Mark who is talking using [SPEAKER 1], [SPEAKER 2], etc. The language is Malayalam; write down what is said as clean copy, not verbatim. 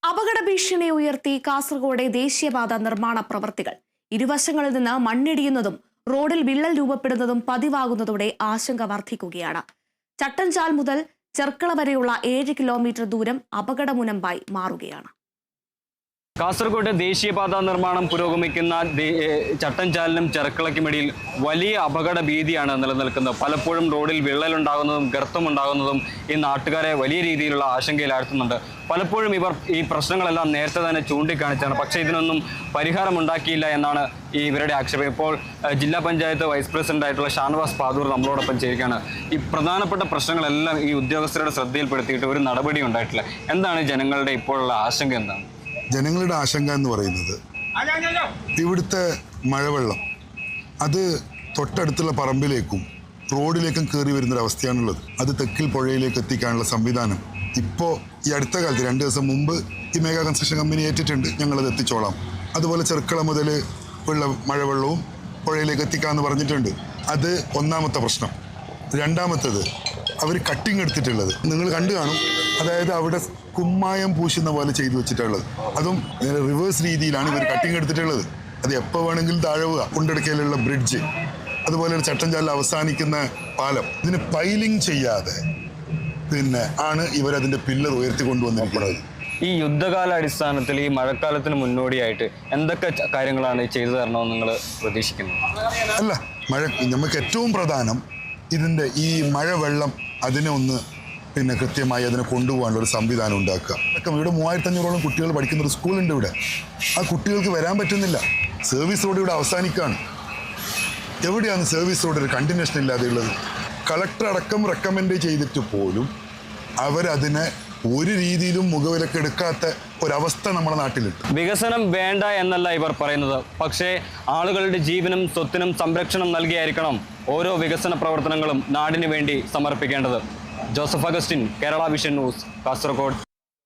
[SPEAKER 1] അപകട ഭീഷണി ഉയർത്തി കാസർഗോഡ് ദേശീയപാത നിർമ്മാണ പ്രവൃത്തികൾ. ഇരുവശങ്ങളിൽ നിന്ന് മണ്ണിടിയുന്നതും റോഡിൽ വിള്ളൽ രൂപപ്പെടുന്നതും പതിവാകുന്നതോടെ ആശങ്ക വർദ്ധിക്കുകയാണ്. ചട്ടഞ്ചാൽ മുതൽ ചെർക്കള വരെയുള്ള 7 കിലോമീറ്റർ ദൂരം അപകടമുനമ്പായി മാറുകയാണ്.
[SPEAKER 2] കാസർഗോഡ് ദേശീയപാത നിർമ്മാണം പുരോഗമിക്കുന്ന ചട്ടഞ്ചാലിനും ചെർക്കളയ്ക്കുമിടയിൽ വലിയ അപകട ഭീതിയാണ് നിലനിൽക്കുന്നത്. പലപ്പോഴും റോഡിൽ വിള്ളലുണ്ടാകുന്നതും ഗർത്തമുണ്ടാകുന്നതും ഈ നാട്ടുകാരെ വലിയ രീതിയിലുള്ള ആശങ്കയിലാഴ്ത്തുന്നുണ്ട്. പലപ്പോഴും ഇവർ ഈ പ്രശ്നങ്ങളെല്ലാം നേരത്തെ തന്നെ ചൂണ്ടിക്കാണിച്ചാണ്, പക്ഷേ ഇതിനൊന്നും പരിഹാരം ഉണ്ടാക്കിയില്ല എന്നാണ് ഇവരുടെ ആക്ഷേപം. ഇപ്പോൾ ജില്ലാ പഞ്ചായത്ത് വൈസ് പ്രസിഡന്റ് ആയിട്ടുള്ള ഷാനവാസ് പാദൂർ നമ്മളോടൊപ്പം ചേരുകയാണ്. ഈ പ്രധാനപ്പെട്ട പ്രശ്നങ്ങളെല്ലാം ഈ ഉദ്യോഗസ്ഥരുടെ ശ്രദ്ധയിൽപ്പെടുത്തിയിട്ട് ഒരു നടപടി ഉണ്ടായിട്ടില്ല. എന്താണ് ജനങ്ങളുടെ ഇപ്പോഴുള്ള ആശങ്ക? എന്താണ്
[SPEAKER 3] ജനങ്ങളുടെ ആശങ്ക എന്ന് പറയുന്നത്, ഇവിടുത്തെ മഴവെള്ളം അത് തൊട്ടടുത്തുള്ള പറമ്പിലേക്കും റോഡിലേക്കും കയറി വരുന്നൊരവസ്ഥയാണുള്ളത്. അത് തെക്കിൽ പുഴയിലേക്ക് എത്തിക്കാനുള്ള സംവിധാനം ഇപ്പോൾ ഈ അടുത്ത കാലത്ത് 2 ദിവസം മുമ്പ് ഈ മേഘ കൺസ്ട്രക്ഷൻ കമ്പനി ഏറ്റിട്ടുണ്ട്, ഞങ്ങളത് എത്തിച്ചോളാം. അതുപോലെ ചെർക്കള മുതൽ ഉള്ള മഴവെള്ളവും പുഴയിലേക്ക് എത്തിക്കാമെന്ന് പറഞ്ഞിട്ടുണ്ട്. അത് ഒന്നാമത്തെ പ്രശ്നം. രണ്ടാമത്തേത്, അവർ കട്ടിങ് എടുത്തിട്ടുള്ളത് നിങ്ങൾ കണ്ടു കാണും. അതായത് അവിടെ കുമ്മായം പൂശുന്ന പോലെ ചെയ്തു വെച്ചിട്ടുള്ളത്, അതും റിവേഴ്സ് രീതിയിലാണ് ഇവർ കട്ടിങ് എടുത്തിട്ടുള്ളത്. അത് എപ്പോൾ വേണമെങ്കിലും താഴവുക. കുണ്ടെടുക്കലുള്ള ബ്രിഡ്ജ്, അതുപോലെ ഒരു ചട്ടഞ്ചാലിൽ അവസാനിക്കുന്ന പാലം, ഇതിന് പൈലിംഗ് ചെയ്യാതെ ആണ് ഇവരതിൻ്റെ പില്ലർ ഉയർത്തി കൊണ്ടുവന്നിരിക്കുന്നത്.
[SPEAKER 2] ഈ യുദ്ധകാല അടിസ്ഥാനത്തിൽ ഈ മഴക്കാലത്തിന് മുന്നോടിയായിട്ട് എന്തൊക്കെ കാര്യങ്ങളാണ് ചെയ്തു തരണമെന്ന് നിങ്ങൾ പ്രതീക്ഷിക്കുന്നത്?
[SPEAKER 3] അല്ല, നമുക്ക് ഏറ്റവും പ്രധാനം ഇതിൻ്റെ ഈ മഴവെള്ളം അതിനെ ഒന്ന് കൃത്യമായി അതിനെ കൊണ്ടുപോകാനുള്ള ഒരു സംവിധാനം ഉണ്ടാക്കുക. ഇവിടെ 3500ഓളം കുട്ടികൾ പഠിക്കുന്ന ഒരു സ്കൂളുണ്ട്. ഇവിടെ ആ കുട്ടികൾക്ക് വരാൻ പറ്റുന്നില്ല. സർവീസ് റോഡ് ഇവിടെ അവസാനിക്കുകയാണ്. എവിടെയാണ് സർവീസ് റോഡ് ഒരു കണ്ടിന്യൂഷൻ ഇല്ലാതെയുള്ളത്? കളക്ടർ അടക്കം റെക്കമെൻഡ് ചെയ്തിട്ട് പോലും അവരതിനെ ഒരു രീതിയിലും മുഖവിലക്കെടുക്കാത്ത ഒരവസ്ഥ നമ്മുടെ നാട്ടിലുണ്ട്.
[SPEAKER 2] വികസനം വേണ്ട എന്നല്ല ഇവർ പറയുന്നത്, പക്ഷേ ആളുകളുടെ ജീവനും സ്വത്തിനും സംരക്ഷണം നൽകിയായിരിക്കണം ഓരോ വികസന പ്രവർത്തനങ്ങളും നാടിനു വേണ്ടി സമർപ്പിക്കേണ്ടത്. Joseph Augustine, Kerala vision news, Kasaragod.